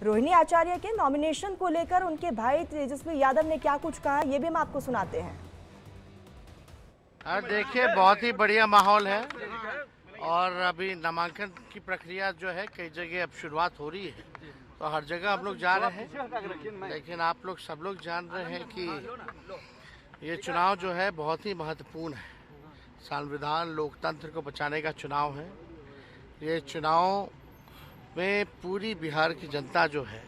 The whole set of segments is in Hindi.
रोहिणी आचार्य के नॉमिनेशन को लेकर उनके भाई तेजस्वी यादव ने क्या कुछ कहा, ये भी हम आपको सुनाते हैं। देखिए, बहुत ही बढ़िया माहौल है और अभी नामांकन की प्रक्रिया जो है कई जगह अब शुरुआत हो रही है, तो हर जगह हम लोग जा रहे हैं। लेकिन आप लोग सब लोग जान रहे हैं कि ये चुनाव जो है बहुत ही महत्वपूर्ण है। संविधान लोकतंत्र को बचाने का चुनाव है। ये चुनाव में पूरी बिहार की जनता जो है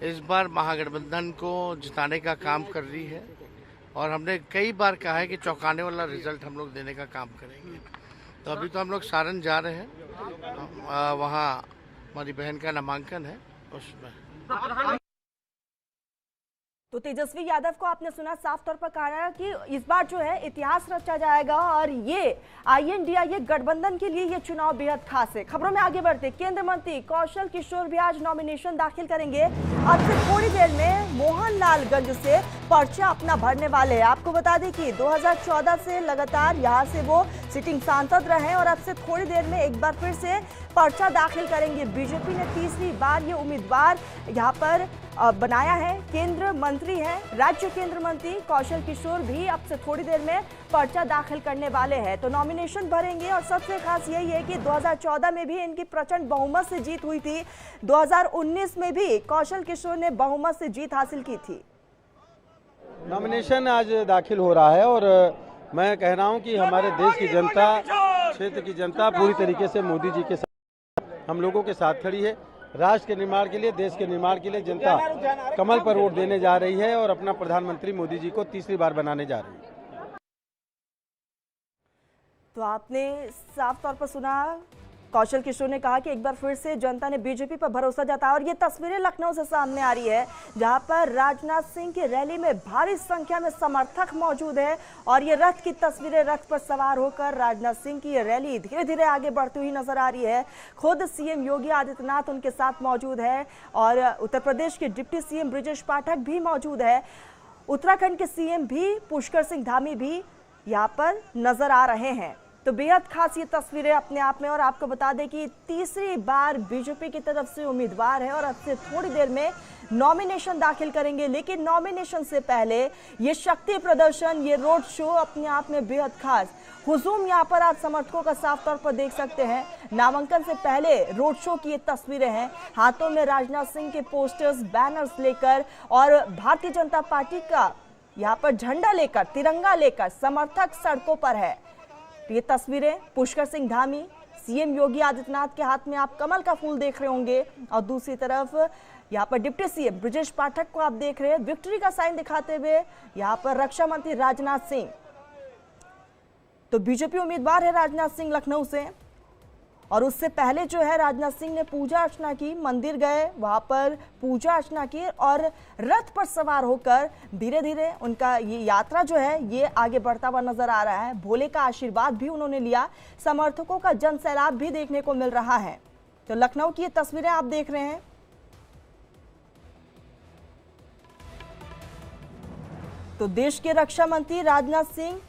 इस बार महागठबंधन को जिताने का काम कर रही है और हमने कई बार कहा है कि चौंकाने वाला रिजल्ट हम लोग देने का काम करेंगे। तो अभी तो हम लोग सारण जा रहे हैं, वहाँ हमारी बहन का नामांकन है उसमें। तो तेजस्वी यादव को आपने सुना, साफ तौर पर कहा कि इस बार जो है इतिहास रचा जाएगा और ये INDIA गठबंधन के लिए ये चुनाव बेहद खास है। खबरों में आगे बढ़ते, केंद्रीय मंत्री कौशल किशोर भी आज नॉमिनेशन दाखिल करेंगे। अब से थोड़ी देर में मोहनलालगंज से पर्चा अपना भरने वाले हैं। आपको बता दें कि 2014 से लगातार यहाँ से वो सिटिंग सांसद रहे और अब से थोड़ी देर में एक बार फिर से पर्चा दाखिल करेंगे। बीजेपी ने तीसरी बार ये उम्मीदवार यहाँ पर बनाया है। केंद्र मंत्री हैं, राज्य केंद्र मंत्री कौशल किशोर भी अब से थोड़ी देर में पर्चा दाखिल करने वाले हैं, तो नॉमिनेशन भरेंगे। और सबसे खास यही है कि 2014 में भी इनकी प्रचंड बहुमत से जीत हुई थी, 2019 में भी कौशल किशोर ने बहुमत से जीत हासिल की थी। नॉमिनेशन आज दाखिल हो रहा है और मैं कह रहा हूं कि हमारे देश की जनता, क्षेत्र की जनता पूरी तरीके से मोदी जी के साथ, हम लोगों के साथ खड़ी है। राष्ट्र के निर्माण के लिए, देश के निर्माण के लिए जनता कमल पर वोट देने जा रही है और अपना प्रधानमंत्री मोदी जी को तीसरी बार बनाने जा रही है। तो आपने साफ तौर पर सुना, कौशल किशोर ने कहा कि एक बार फिर से जनता ने बीजेपी पर भरोसा जताया। और ये तस्वीरें लखनऊ से सामने आ रही है, जहां पर राजनाथ सिंह की रैली में भारी संख्या में समर्थक मौजूद है और ये रथ की तस्वीरें, रथ पर सवार होकर राजनाथ सिंह की ये रैली धीरे धीरे आगे बढ़ती हुई नजर आ रही है। खुद CM योगी आदित्यनाथ उनके साथ मौजूद है और उत्तर प्रदेश के डिप्टी CM ब्रजेश पाठक भी मौजूद है। उत्तराखंड के CM भी पुष्कर सिंह धामी भी यहाँ पर नजर आ रहे हैं। तो बेहद खास ये तस्वीरें अपने आप में। और आपको बता दें कि तीसरी बार बीजेपी की तरफ से उम्मीदवार है और अब से थोड़ी देर में नॉमिनेशन दाखिल करेंगे। लेकिन नॉमिनेशन से पहले ये शक्ति प्रदर्शन, ये रोड शो अपने आप में बेहद खास। हुजूम यहाँ पर आज समर्थकों का साफ तौर पर देख सकते हैं। नामांकन से पहले रोड शो की ये तस्वीरें हैं, हाथों में राजनाथ सिंह के पोस्टर्स, बैनर्स लेकर और भारतीय जनता पार्टी का यहाँ पर झंडा लेकर, तिरंगा लेकर समर्थक सड़कों पर है। ये तस्वीरें पुष्कर सिंह धामी, CM योगी आदित्यनाथ के हाथ में आप कमल का फूल देख रहे होंगे और दूसरी तरफ यहाँ पर डिप्टी CM ब्रजेश पाठक को आप देख रहे हैं विक्ट्री का साइन दिखाते हुए। यहाँ पर रक्षा मंत्री राजनाथ सिंह, तो बीजेपी उम्मीदवार है राजनाथ सिंह लखनऊ से। और उससे पहले जो है राजनाथ सिंह ने पूजा अर्चना की, मंदिर गए, वहां पर पूजा अर्चना की और रथ पर सवार होकर धीरे धीरे उनका ये यात्रा जो है ये आगे बढ़ता हुआ नजर आ रहा है। भोले का आशीर्वाद भी उन्होंने लिया, समर्थकों का जन सैलाब भी देखने को मिल रहा है। तो लखनऊ की ये तस्वीरें आप देख रहे हैं। तो देश के रक्षा मंत्री राजनाथ सिंह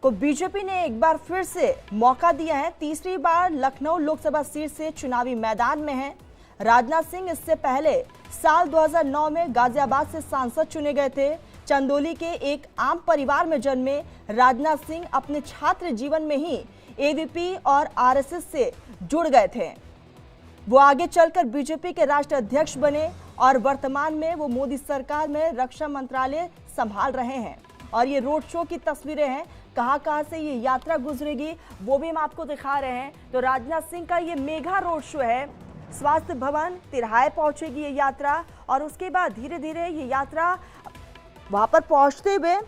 को बीजेपी ने एक बार फिर से मौका दिया है। तीसरी बार लखनऊ लोकसभा सीट से चुनावी मैदान में हैं। राजनाथ सिंह इससे पहले साल 2009 में गाजियाबाद से सांसद चुने गए थे। चंदौली के एक आम परिवार में जन्मे राजनाथ सिंह अपने छात्र जीवन में ही AVP और RSS से जुड़ गए थे। वो आगे चलकर बीजेपी के राष्ट्रीय अध्यक्ष बने और वर्तमान में वो मोदी सरकार में रक्षा मंत्रालय संभाल रहे हैं। और ये रोड शो की तस्वीरें हैं, कहां से ये यात्रा गुजरेगी वो भी हम आपको दिखा रहे हैं। तो राजनाथ सिंह का ये मेगा रोड शो है, स्वास्थ्य भवन तिरहाए पहुंचेगी ये यात्रा और उसके बाद धीरे धीरे ये यात्रा वहां पर पहुंचते हुए,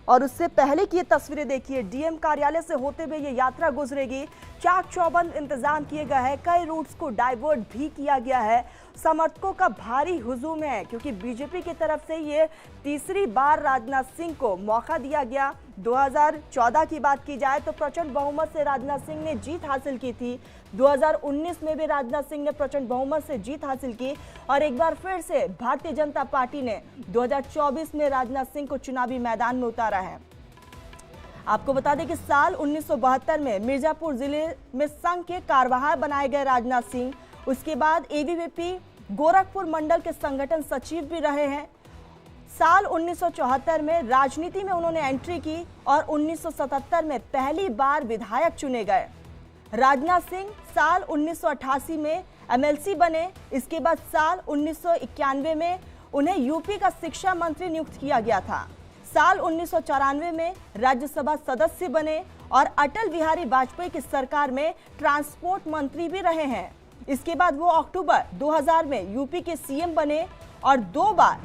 और उससे पहले की ये तस्वीरें देखिए, DM कार्यालय से होते हुए ये यात्रा गुजरेगी। चाक चौबंद इंतजाम किए गए हैं, कई रूट्स को डाइवर्ट भी किया गया है। समर्थकों का भारी हुजूम है क्योंकि बीजेपी की तरफ से ये तीसरी बार राजनाथ सिंह को मौका दिया गया। 2014 की बात की जाए तो प्रचंड बहुमत से राजनाथ सिंह ने जीत हासिल की थी। 2019 में भी राजनाथ सिंह ने प्रचंड बहुमत से जीत हासिल की और एक बार फिर से भारतीय जनता पार्टी ने 2024 में राजनाथ सिंह को चुनावी मैदान में उतारा है। आपको बता दें कि साल 1972 में मिर्जापुर जिले में संघ के कार्यवाह बनाए गए राजनाथ सिंह, उसके बाद AVP गोरखपुर मंडल के संगठन सचिव भी रहे हैं। साल 1974 में राजनीति में उन्होंने एंट्री की और 1977 में पहली बार विधायक चुने गए। राजनाथ सिंह साल 1988 में एमएलसी बने। इसके बाद साल 1991 में उन्हें यूपी का शिक्षा मंत्री नियुक्त किया गया था। साल 1994 में राज्यसभा सदस्य बने और अटल बिहारी वाजपेयी की सरकार में ट्रांसपोर्ट मंत्री भी रहे हैं। इसके बाद वो अक्टूबर 2000 में यूपी के सीएम बने और 2 बार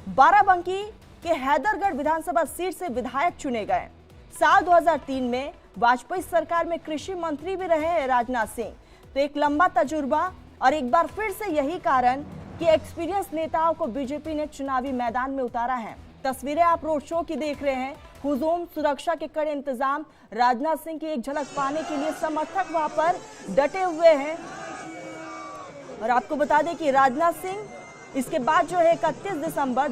बाराबंकी के हैदरगढ़ विधानसभा सीट से विधायक चुने गए। साल 2003 में वाजपेयी सरकार में कृषि मंत्री भी रहे हैं राजनाथ सिंह। तो एक लंबा तजुर्बा और एक बार फिर से यही कारण कि एक्सपीरियंस नेताओं को बीजेपी ने चुनावी मैदान में उतारा है। तस्वीरें आप रोड शो की देख रहे हैं। हुजूम, सुरक्षा के कड़े इंतजाम, राजनाथ सिंह की एक झलक पाने के लिए समर्थक वहां पर डटे हुए हैं। और आपको बता दें कि राजनाथ सिंह इसके बाद जो है 31 दिसंबर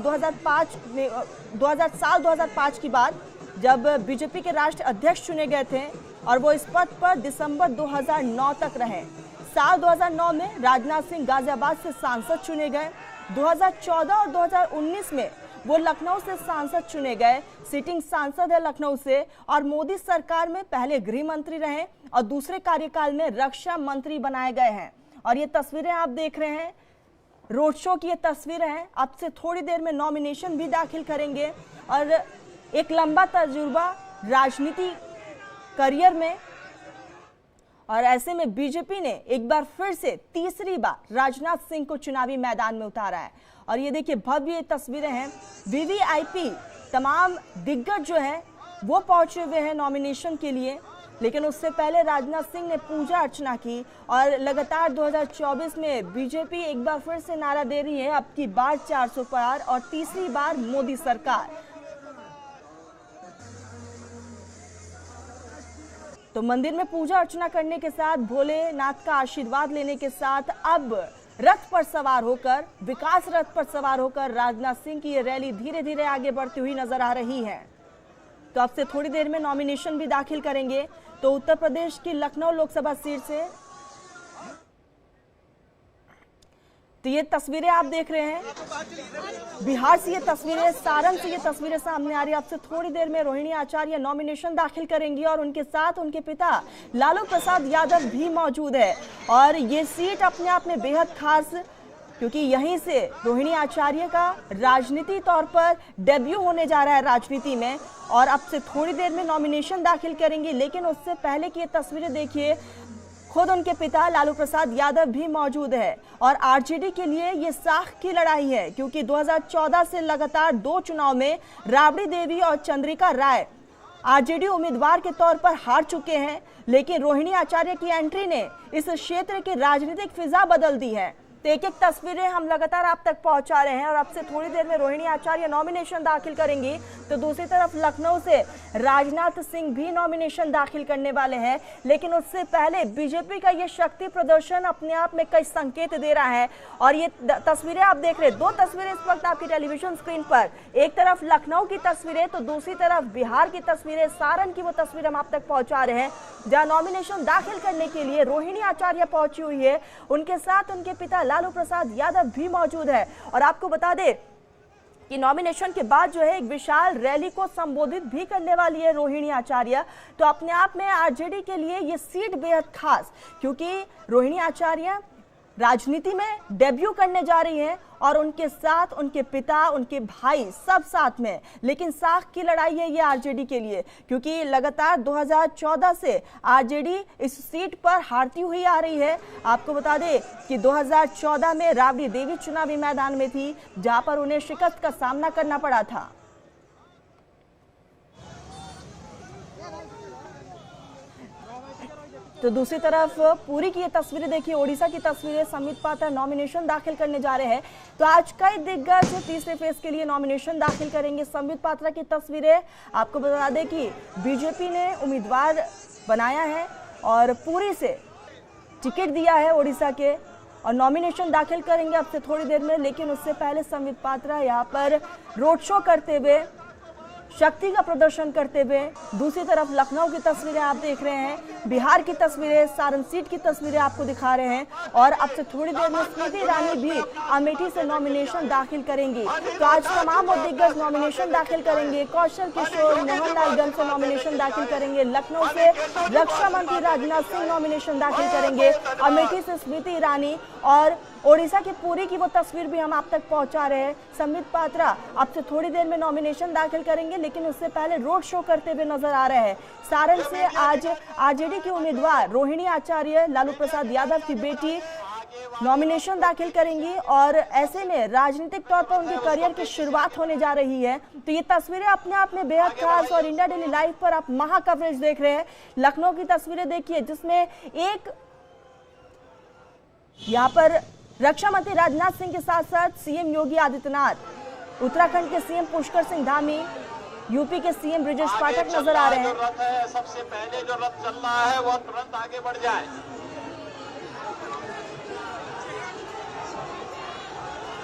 2005 की बात जब बीजेपी के राष्ट्रीय अध्यक्ष चुने गए थे और वो इस पद पर दिसंबर 2009 तक रहे। साल 2009 में राजनाथ सिंह गाजियाबाद से सांसद चुने गए। 2014 और 2019 में वो लखनऊ से सांसद चुने गए। सिटिंग सांसद है लखनऊ से और मोदी सरकार में पहले गृह मंत्री रहे और दूसरे कार्यकाल में रक्षा मंत्री बनाए गए हैं। और ये तस्वीरें आप देख रहे हैं, रोड शो की ये तस्वीरें हैं। अब से थोड़ी देर में नॉमिनेशन भी दाखिल करेंगे और एक लंबा तजुर्बा राजनीति करियर में। और ऐसे में बीजेपी ने एक बार फिर से तीसरी बार राजनाथ सिंह को चुनावी मैदान में उतारा है। और ये देखिए भव्य तस्वीरें हैं। वीवीआईपी तमाम दिग्गज जो है वो पहुंचे हुए हैं नॉमिनेशन के लिए, लेकिन उससे पहले राजनाथ सिंह ने पूजा अर्चना की और लगातार 2024 में बीजेपी एक बार फिर से नारा दे रही है, अब की बार 400 पार और तीसरी बार मोदी सरकार। तो मंदिर में पूजा अर्चना करने के साथ, भोलेनाथ का आशीर्वाद लेने के साथ अब रथ पर सवार होकर, विकास रथ पर सवार होकर राजनाथ सिंह की ये रैली धीरे धीरे आगे बढ़ती हुई नजर आ रही है। तो अब से थोड़ी देर में नॉमिनेशन भी दाखिल करेंगे। तो उत्तर प्रदेश की लखनऊ लोकसभा सीट से तो ये तस्वीरें आप देख रहे हैं, बिहार से ये तस्वीरें, सारण से ये तस्वीरें सामने आ रही है। आपसे थोड़ी देर में रोहिणी आचार्य नॉमिनेशन दाखिल करेंगी और उनके साथ उनके पिता लालू प्रसाद यादव भी मौजूद है। और ये सीट अपने आप में बेहद खास, क्योंकि यहीं से रोहिणी आचार्य का राजनीति तौर पर डेब्यू होने जा रहा है राजनीति में। और अब से थोड़ी देर में नॉमिनेशन दाखिल करेंगी, लेकिन उससे पहले की ये तस्वीरें देखिए, खुद उनके पिता लालू प्रसाद यादव भी मौजूद है। और आरजेडी के लिए ये साख की लड़ाई है, क्योंकि 2014 से लगातार 2 चुनाव में राबड़ी देवी और चंद्रिका राय आरजेडी उम्मीदवार के तौर पर हार चुके हैं। लेकिन रोहिणी आचार्य की एंट्री ने इस क्षेत्र की राजनीतिक फिजा बदल दी है। तो एक एक तस्वीरें हम लगातार आप तक पहुंचा रहे हैं। और अब से थोड़ी देर में रोहिणी आचार्य नॉमिनेशन दाखिल करेंगी, तो दूसरी तरफ लखनऊ से राजनाथ सिंह भी नॉमिनेशन दाखिल करने वाले हैं। लेकिन उससे पहले बीजेपी का ये शक्ति प्रदर्शन अपने आप में कई संकेत दे रहा है। और ये तस्वीरें आप देख रहे हैं, 2 तस्वीरें इस वक्त आपकी टेलीविजन स्क्रीन पर, एक तरफ लखनऊ की तस्वीरें तो दूसरी तरफ बिहार की तस्वीरें, सारण की वो तस्वीर हम आप तक पहुंचा रहे हैं, जहां नॉमिनेशन दाखिल करने के लिए रोहिणी आचार्य पहुंची हुई है। उनके साथ उनके पिता लालू प्रसाद यादव भी मौजूद है। और आपको बता दें कि नॉमिनेशन के बाद जो है एक विशाल रैली को संबोधित भी करने वाली है रोहिणी आचार्य। तो अपने आप में आरजेडी के लिए ये सीट बेहद खास, क्योंकि रोहिणी आचार्य राजनीति में डेब्यू करने जा रही हैं और उनके साथ उनके पिता, उनके भाई सब साथ में। लेकिन साख की लड़ाई है ये आरजेडी के लिए, क्योंकि लगातार 2014 से आरजेडी इस सीट पर हारती हुई आ रही है। आपको बता दें कि 2014 में राबड़ी देवी चुनावी मैदान में थी, जहां पर उन्हें शिकस्त का सामना करना पड़ा था। तो दूसरी तरफ पूरी की ये तस्वीरें देखिए, ओडिशा की तस्वीरें, संबित पात्रा नॉमिनेशन दाखिल करने जा रहे हैं। तो आज कई दिग्गज तीसरे फेज के लिए नॉमिनेशन दाखिल करेंगे। संबित पात्रा की तस्वीरें, आपको बता दें कि बीजेपी ने उम्मीदवार बनाया है और पूरी से टिकट दिया है ओडिशा के, और नॉमिनेशन दाखिल करेंगे अब से थोड़ी देर में। लेकिन उससे पहले संबित पात्रा यहाँ पर रोड शो करते हुए शक्ति का प्रदर्शन करते हुए। दूसरी तरफ लखनऊ की तस्वीरें आप देख रहे हैं, बिहार की तस्वीरें, सारण सीट की तस्वीरें आपको दिखा रहे हैं। और अब से थोड़ी देर में स्मृति ईरानी भी अमेठी से नॉमिनेशन दाखिल करेंगी। तो आज तमाम और दिग्गज नॉमिनेशन दाखिल करेंगे। कौशल किशोर मोहनलालगंज से नॉमिनेशन दाखिल करेंगे। लखनऊ से रक्षा मंत्री राजनाथ सिंह नॉमिनेशन दाखिल करेंगे। अमेठी से स्मृति ईरानी और ओडिशा की पूरी की वो तस्वीर भी हम आप तक पहुंचा रहे हैं। संबित पात्रा अब से थोड़ी देर में नॉमिनेशन दाखिल करेंगे, लेकिन उससे पहले रोड शो करते हुए नजर आ रहे हैं। सारण से आज आरजेडी की उम्मीदवार रोहिणी आचार्य, लालू प्रसाद यादव की बेटी, नॉमिनेशन दाखिल करेंगी। और ऐसे में राजनीतिक तौर पर उनके करियर की शुरुआत होने जा रही है। तो ये तस्वीरें अपने आप में बेहद खास, और इंडिया डेली लाइव पर आप महा कवरेज देख रहे हैं। लखनऊ की तस्वीरें देखिए, जिसमें एक यहाँ पर रक्षा मंत्री राजनाथ सिंह के साथ साथ सीएम योगी आदित्यनाथ, उत्तराखंड के सीएम पुष्कर सिंह धामी, यूपी के सीएम ब्रजेश पाठक नजर आ रहे हैं। सबसे पहले जो रथ चल रहा है वो तुरंत आगे बढ़ जाए।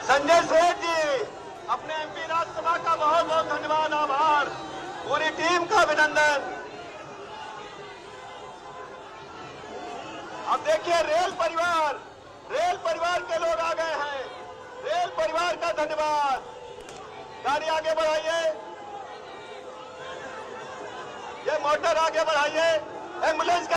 संजय सेठ जी, अपने एमपी राज्यसभा का बहुत बहुत धन्यवाद, आभार, पूरी टीम का अभिनंदन। अब देखिए रेल परिवार के लोग आ गए हैं। रेल परिवार का धन्यवाद। गाड़ी आगे बढ़ाइए, ये मोटर आगे बढ़ाइए, एम्बुलेंस